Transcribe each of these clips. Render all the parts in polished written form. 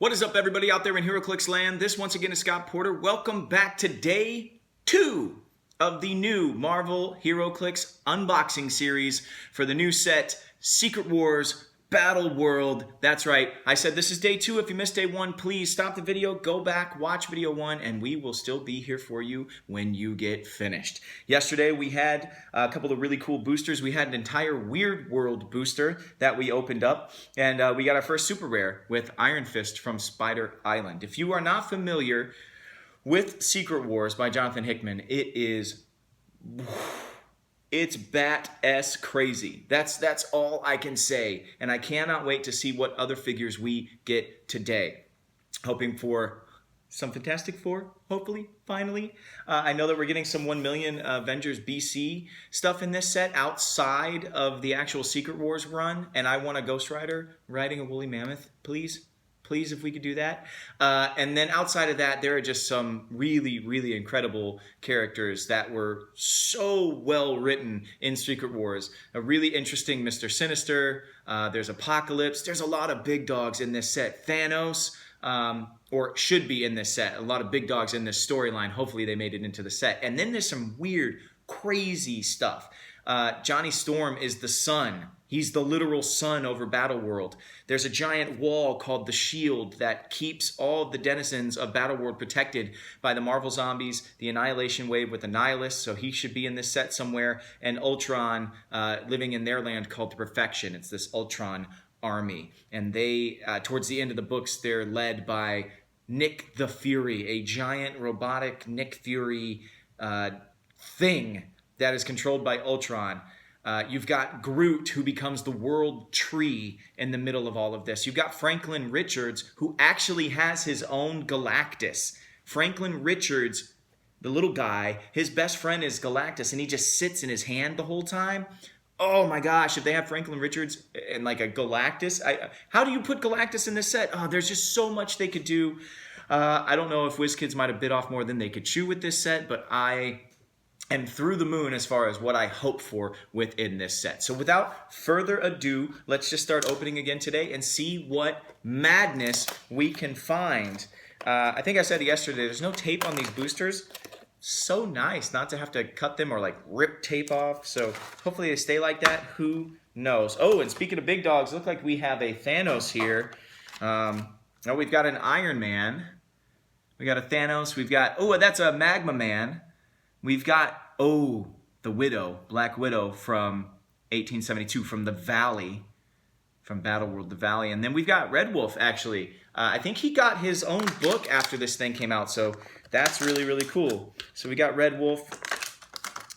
What is up, everybody out there in HeroClix land? This once again is Scott Porter. Welcome back to day 2 of the new Marvel HeroClix unboxing series for the new set, Secret Wars Battleworld. That's right, I said this is day 2. If you missed day 1, please stop the video, go back, watch video 1, and we will still be here for you when you get finished. Yesterday we had a couple of really cool boosters. We had an entire Weird World booster that we opened up, and we got our first super rare with Iron Fist from Spider Island. If you are not familiar with Secret Wars by Jonathan Hickman, it's bat-ass crazy. That's all I can say. And I cannot wait to see what other figures we get today. Hoping for some Fantastic Four, hopefully, finally. I know that we're getting some 1 million Avengers BC stuff in this set outside of the actual Secret Wars run. And I want a Ghost Rider riding a woolly mammoth, please. Please, if we could do that. And then outside of that, there are just some really, really incredible characters that were so well written in Secret Wars. A really interesting Mr. Sinister. There's Apocalypse. There's a lot of big dogs in this set. Thanos, or should be in this set. A lot of big dogs in this storyline. Hopefully they made it into the set. And then there's some weird, crazy stuff. Johnny Storm is the sun. He's the literal sun over Battleworld. There's a giant wall called the Shield that keeps all of the denizens of Battleworld protected by the Marvel Zombies, the Annihilation Wave with the Nihilists, so he should be in this set somewhere, and Ultron living in their land called the Perfection. It's this Ultron army. And they, towards the end of the books, they're led by Nick the Fury, a giant robotic Nick Fury thing that is controlled by Ultron. You've got Groot, who becomes the world tree in the middle of all of this. You've got Franklin Richards, who actually has his own Galactus. Franklin Richards, the little guy, his best friend is Galactus, and he just sits in his hand the whole time. Oh my gosh, if they have Franklin Richards and like a Galactus, how do you put Galactus in this set? Oh, there's just so much they could do. I don't know if WizKids might have bit off more than they could chew with this set, but I am through the moon as far as what I hope for within this set. So without further ado, let's just start opening again today and see what madness we can find. I think I said yesterday, there's no tape on these boosters. So nice not to have to cut them or like rip tape off. So hopefully they stay like that. Who knows? Oh, and speaking of big dogs, look like we have a Thanos here. Oh, we've got an Iron Man. We got a Thanos. We've got, oh, that's a Magma Man. We've got, oh, the Widow, Black Widow from 1872, from the Valley, from Battleworld, the Valley. And then we've got Red Wolf, actually. I think he got his own book after this thing came out, so that's really, really cool. So we got Red Wolf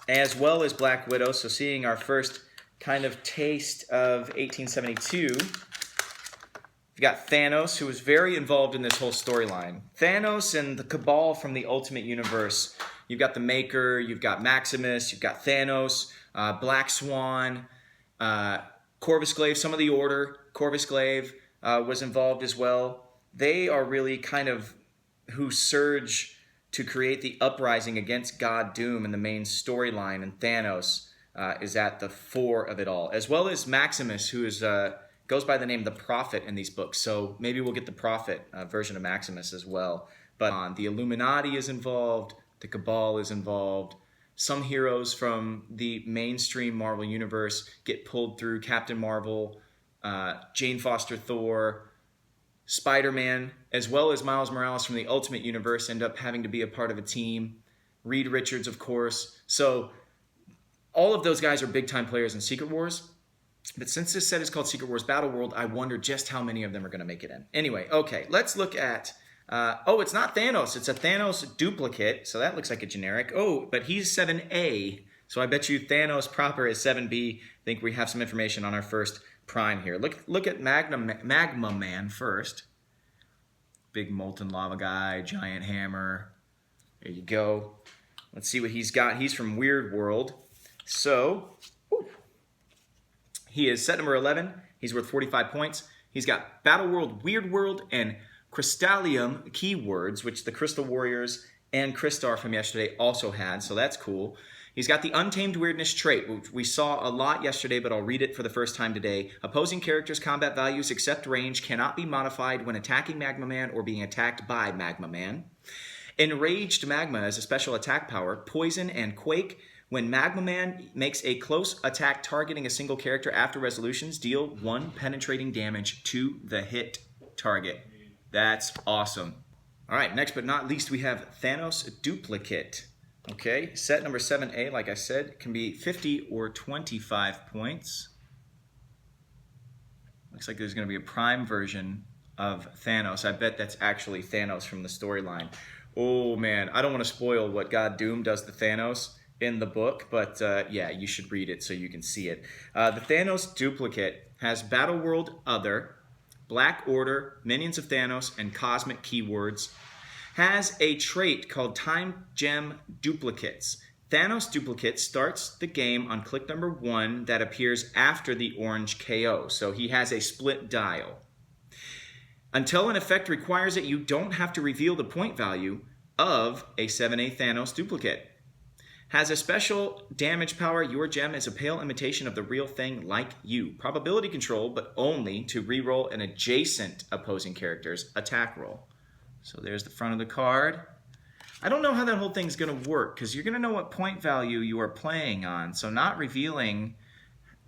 as well as Black Widow, so seeing our first kind of taste of 1872. We've got Thanos, who was very involved in this whole storyline. Thanos and the Cabal from the Ultimate Universe. You've got the Maker, you've got Maximus, you've got Thanos, Black Swan, Corvus Glaive, some of the Order. Corvus Glaive was involved as well. They are really kind of who surge to create the uprising against God Doom in the main storyline, and Thanos is at the fore of it all, as well as Maximus, who is goes by the name the Prophet in these books. So maybe we'll get the Prophet version of Maximus as well. But the Illuminati is involved. The Cabal is involved. Some heroes from the mainstream Marvel Universe get pulled through. Captain Marvel, Jane Foster Thor, Spider-Man, as well as Miles Morales from the Ultimate Universe end up having to be a part of a team. Reed Richards, of course. So all of those guys are big-time players in Secret Wars. But since this set is called Secret Wars Battleworld, I wonder just how many of them are going to make it in. Anyway, okay, let's look at... oh, it's not Thanos. It's a Thanos Duplicate, so that looks like a generic. Oh, but he's 7A, so I bet you Thanos proper is 7B. I think we have some information on our first prime here. Look at Magma Man first. Big molten lava guy, giant hammer. There you go. Let's see what he's got. He's from Weird World. So, he is set number 11. He's worth 45 points. He's got Battleworld, Weird World, and Crystallium keywords, which the Crystal Warriors and Crystar from yesterday also had, so that's cool. He's got the Untamed Weirdness trait, which we saw a lot yesterday, but I'll read it for the first time today. Opposing characters' combat values except range cannot be modified when attacking Magma Man or being attacked by Magma Man. Enraged Magma as a special attack power, Poison and Quake. When Magma Man makes a close attack targeting a single character after resolutions, deal 1 penetrating damage to the hit target. That's awesome. All right, next but not least, we have Thanos Duplicate. Okay, set number 7A, like I said, can be 50 or 25 points. Looks like there's going to be a prime version of Thanos. I bet that's actually Thanos from the storyline. Oh man, I don't want to spoil what God Doom does to Thanos in the book, but yeah, you should read it so you can see it. The Thanos Duplicate has Battleworld Other, Black Order, Minions of Thanos, and Cosmic Keywords. Has a trait called Time Gem Duplicates. Thanos Duplicate starts the game on click number 1 that appears after the orange KO, so he has a split dial. Until an effect requires it, you don't have to reveal the point value of a 7A Thanos Duplicate. Has a special damage power. Your gem is a pale imitation of the real thing like you. Probability control, but only to reroll an adjacent opposing character's attack roll. So there's the front of the card. I don't know how that whole thing's going to work because you're going to know what point value you are playing on. So not revealing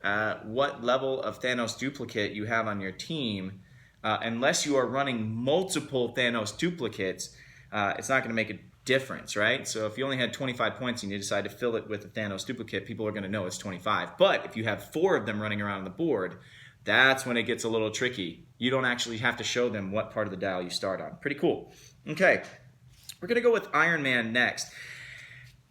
what level of Thanos Duplicate you have on your team, unless you are running multiple Thanos Duplicates, it's not going to make a difference, right? So if you only had 25 points and you decide to fill it with a Thanos Duplicate, people are going to know it's 25. But if you have 4 of them running around the board, that's when it gets a little tricky. You don't actually have to show them what part of the dial you start on. Pretty cool. Okay, we're going to go with Iron Man next.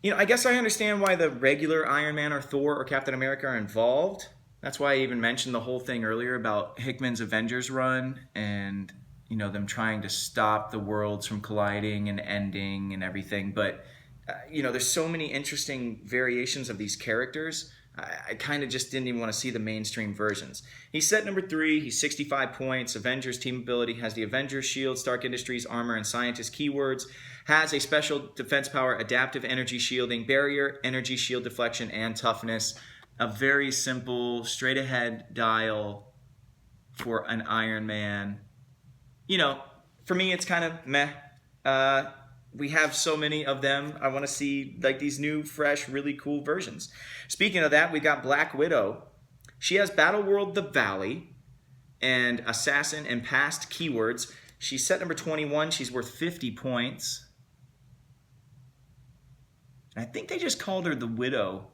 You know, I guess I understand why the regular Iron Man or Thor or Captain America are involved. That's why I even mentioned the whole thing earlier about Hickman's Avengers run and, you know, them trying to stop the worlds from colliding and ending and everything. But, you know, there's so many interesting variations of these characters. I kind of just didn't even want to see the mainstream versions. He's set number 3. He's 65 points. Avengers team ability. Has the Avengers shield, Stark Industries, armor, and scientist keywords. Has a special defense power, adaptive energy shielding, barrier, energy shield deflection, and toughness. A very simple, straight ahead dial for an Iron Man. You know, for me, it's kind of meh. We have so many of them. I want to see like these new, fresh, really cool versions. Speaking of that, we got Black Widow. She has Battleworld The Valley and Assassin and Past keywords. She's set number 21. She's worth 50 points. I think they just called her the Widow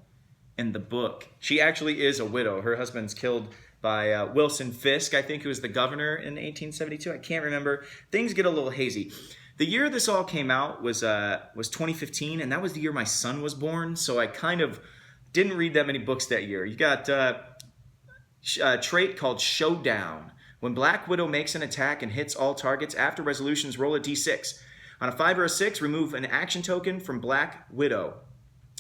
in the book. She actually is a widow. Her husband's killed by Wilson Fisk, I think, who was the governor in 1872. I can't remember. Things get a little hazy. The year this all came out was 2015, and that was the year my son was born, so I kind of didn't read that many books that year. You got a trait called Showdown. When Black Widow makes an attack and hits all targets after resolutions, roll a d6. On a 5 or a 6, remove an action token from Black Widow.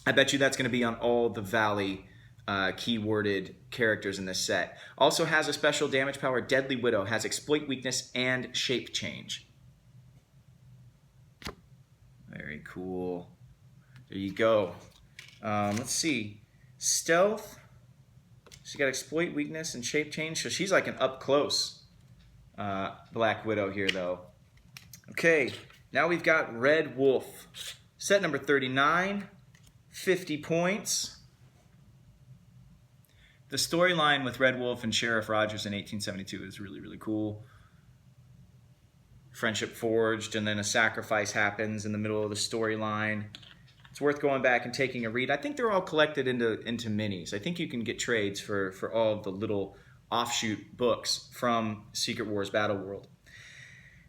I bet you that's going to be on all the Valley keyworded characters in this set. Also has a special damage power, Deadly Widow. Has exploit weakness and shape change. Very cool. There you go. Let's see. Stealth. She's got exploit weakness and shape change. So she's like an up close Black Widow here, though. Okay. Now we've got Red Wolf. Set number 39. 50 points. The storyline with Red Wolf and Sheriff Rogers in 1872 is really, really cool. Friendship forged, and then a sacrifice happens in the middle of the storyline. It's worth going back and taking a read. I think they're all collected into minis. I think you can get trades for all of the little offshoot books from Secret Wars Battleworld.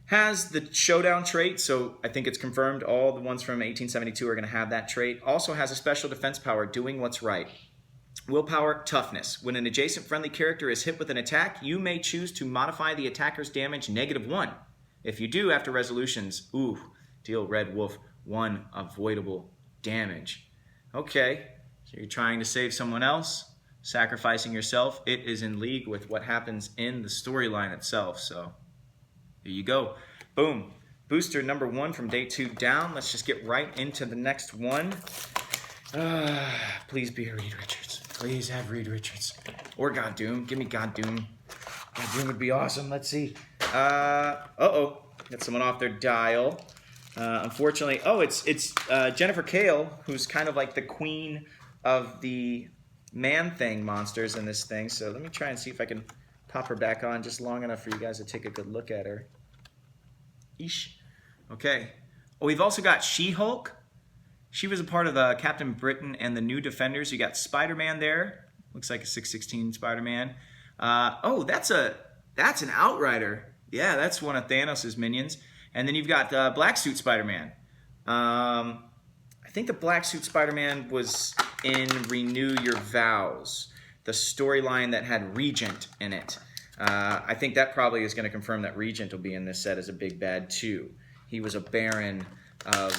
Has the Showdown trait, so I think it's confirmed all the ones from 1872 are going to have that trait. Also has a special defense power, Doing What's Right. Willpower, Toughness. When an adjacent friendly character is hit with an attack, you may choose to modify the attacker's damage -1. If you do, after resolutions, deal Red Wolf 1 avoidable damage. Okay, so you're trying to save someone else, sacrificing yourself. It is in league with what happens in the storyline itself, so there you go. Boom. Booster number 1 from day 2 down. Let's just get right into the next one. Please be a Reed Richards. Please have Reed Richards. Or God Doom. Give me God Doom. God Doom would be awesome. Let's see. Uh-oh. Got someone off their dial. Unfortunately, it's Jennifer Cail, who's kind of like the queen of the Man-Thing monsters in this thing. So let me try and see if I can pop her back on just long enough for you guys to take a good look at her. Eesh. Okay. Oh, we've also got She-Hulk. She was a part of Captain Britain and the New Defenders. You got Spider-Man there. Looks like a 616 Spider-Man. Oh, that's an Outrider. Yeah, that's one of Thanos' minions. And then you've got Black Suit Spider-Man. I think the Black Suit Spider-Man was in Renew Your Vows, the storyline that had Regent in it. I think that probably is going to confirm that Regent will be in this set as a big bad too. He was a Baron of,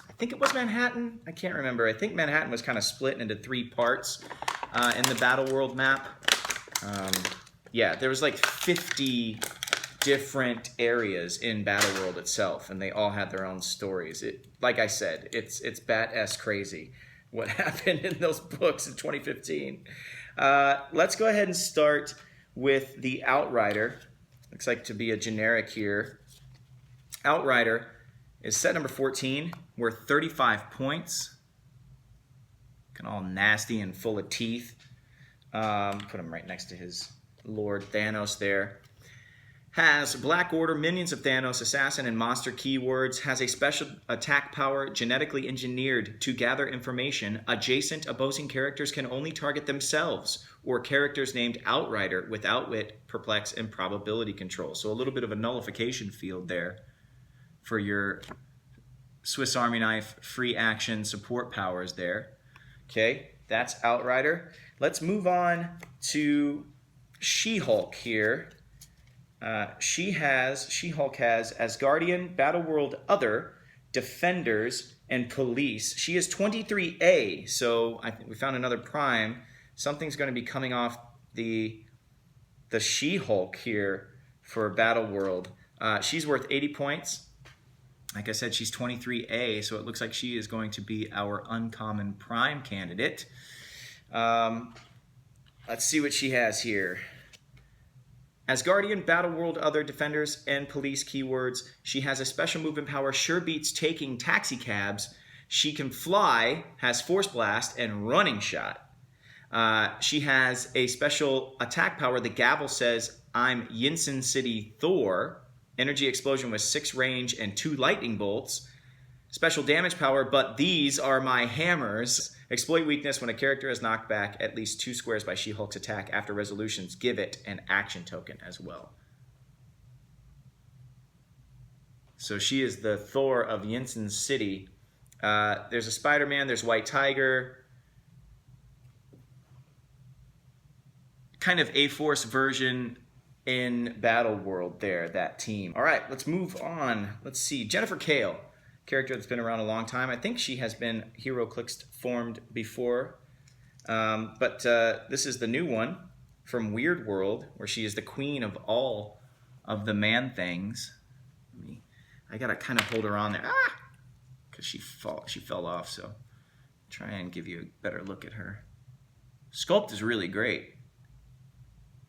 I think it was Manhattan? I can't remember. I think Manhattan was kind of split into 3 parts in the Battleworld map. Yeah, there was like 50 different areas in Battleworld itself, and they all had their own stories. Like I said, it's Bat-S crazy what happened in those books in 2015. Let's go ahead and start with the Outrider. Looks like to be a generic here. Outrider is set number 14, worth 35 points. Looking all nasty and full of teeth. Put him right next to his Lord Thanos there. Has Black Order, Minions of Thanos, Assassin, and Monster keywords. Has a special attack power genetically engineered to gather information. Adjacent opposing characters can only target themselves or characters named Outrider with Outwit, Perplex, and Probability Control. So a little bit of a nullification field there for your Swiss Army knife free action support powers there. Okay, that's Outrider. Let's move on to She-Hulk here. She-Hulk has Asgardian, Battleworld Other, Defenders, and Police. She is 23A, so I think we found another prime. Something's going to be coming off the She-Hulk here for Battleworld. She's worth 80 points. Like I said, she's 23A, so it looks like she is going to be our uncommon prime candidate. Let's see what she has here. Asgardian, Battleworld, Other, Defenders, and Police keywords. She has a special movement power, sure beats taking taxi cabs. She can fly, has Force Blast, and Running Shot. She has a special attack power. The gavel says, I'm Yinsen City Thor. Energy explosion with 6 range and 2 lightning bolts. Special damage power, but these are my hammers. Exploit weakness when a character is knocked back at least 2 squares by She-Hulk's attack. After resolutions, give it an action token as well. So she is the Thor of Yinsen City. There's a Spider-Man, there's White Tiger. Kind of A-Force version in Battleworld there, that team. All right, let's move on. Let's see, Jennifer Cail. Character that's been around a long time. I think she has been HeroClix formed before. But this is the new one from Weird World, where she is the queen of all of the Man-Things. I gotta kind of hold her on there. Because she fell off, so try and give you a better look at her. Sculpt is really great.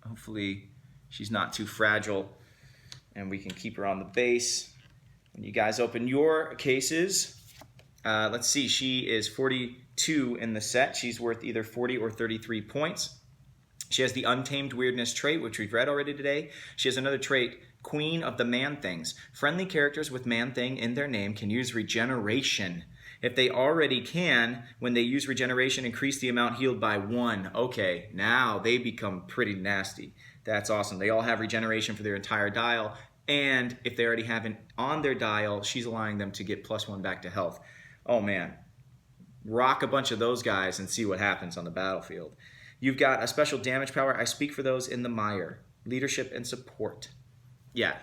Hopefully she's not too fragile and we can keep her on the base. When you guys open your cases, let's see, she is 42 in the set. She's worth either 40 or 33 points. She has the Untamed Weirdness trait, which we've read already today. She has another trait, Queen of the Man-Things. Friendly characters with Man-Thing in their name can use regeneration. If they already can, when they use regeneration, increase the amount healed by 1. Okay, now they become pretty nasty. That's awesome. They all have regeneration for their entire dial. And if they already have it on their dial, she's allowing them to get +1 back to health. Oh man, rock a bunch of those guys and see what happens on the battlefield. You've got a special damage power. I speak for those in the mire. Leadership and support. Yeah.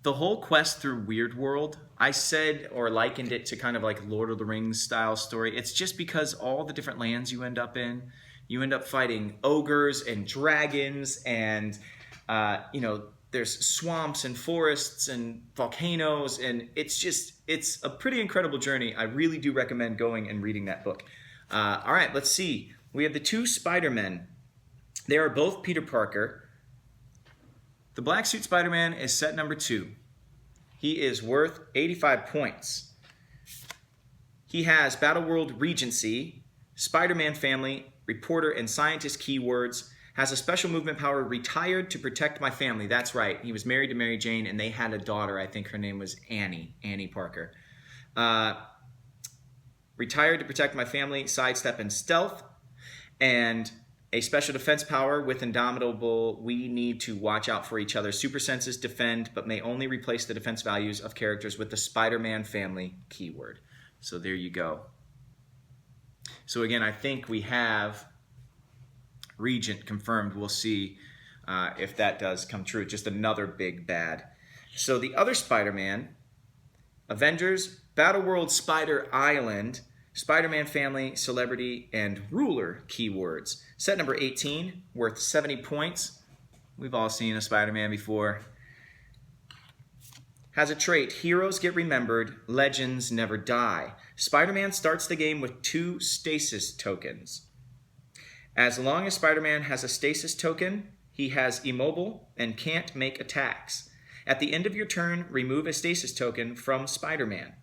The whole quest through Weird World, I said or likened it to kind of like Lord of the Rings style story. It's just because all the different lands you end up in, you end up fighting ogres and dragons and, there's swamps and forests and volcanoes, and it's a pretty incredible journey. I really do recommend going and reading that book. All right, let's see. We have the two Spider-Men. They are both Peter Parker. The Black Suit Spider-Man is set number 2. He is worth 85 points. He has Battleworld Regency, Spider-Man family, reporter and scientist keywords, has a special movement power, retired to protect my family. That's right. He was married to Mary Jane, and they had a daughter. I think her name was Annie Parker. Retired to protect my family, sidestep and stealth, and a special defense power with Indomitable. We need to watch out for each other. Super senses defend, but may only replace the defense values of characters with the Spider-Man family keyword. So there you go. So again, I think we have Regent confirmed. We'll see if that does come true. Just another big bad. So the other Spider-Man, Avengers, Battleworld Spider Island, Spider-Man family, celebrity, and ruler keywords. Set number 18, worth 70 points. We've all seen a Spider-Man before. Has a trait, heroes get remembered, legends never die. Spider-Man starts the game with 2 stasis tokens. As long as Spider-Man has a stasis token, he has immobile and can't make attacks. At the end of your turn, remove a stasis token from Spider-Man.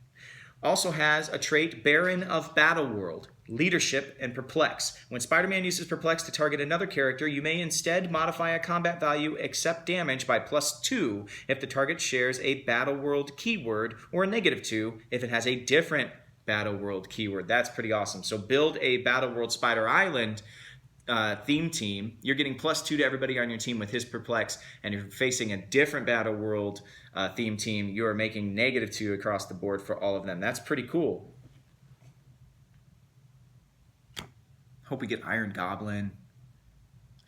Also has a trait, Baron of Battleworld, leadership and perplex. When Spider-Man uses perplex to target another character, you may instead modify a combat value except damage by +2 if the target shares a Battleworld keyword, or a -2 if it has a different Battleworld keyword. That's pretty awesome. So build a Battleworld Spider Island theme team. You're getting +2 to everybody on your team with his perplex, and you're facing a different Battleworld theme team. You are making -2 across the board for all of them. That's pretty cool. Hope we get Iron Goblin.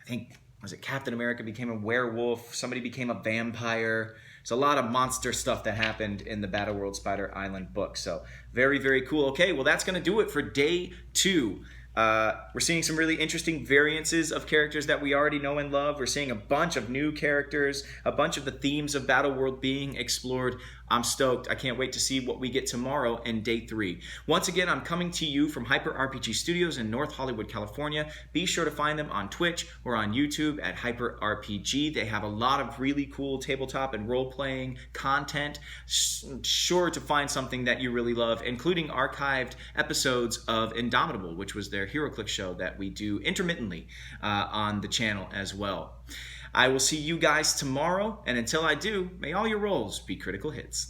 I think, was it Captain America became a werewolf? Somebody became a vampire. There's a lot of monster stuff that happened in the Battleworld Spider Island book. So very, very cool. Okay, well, that's going to do it for day 2. We're seeing some really interesting variances of characters that we already know and love. We're seeing a bunch of new characters, a bunch of the themes of Battleworld being explored. I'm stoked. I can't wait to see what we get tomorrow in day 3. Once again, I'm coming to you from Hyper RPG Studios in North Hollywood, California. Be sure to find them on Twitch or on YouTube at Hyper RPG. They have a lot of really cool tabletop and role-playing content. Sure to find something that you really love, including archived episodes of Indomitable, which was their HeroClix show that we do intermittently on the channel as well. I will see you guys tomorrow, and until I do, may all your rolls be critical hits.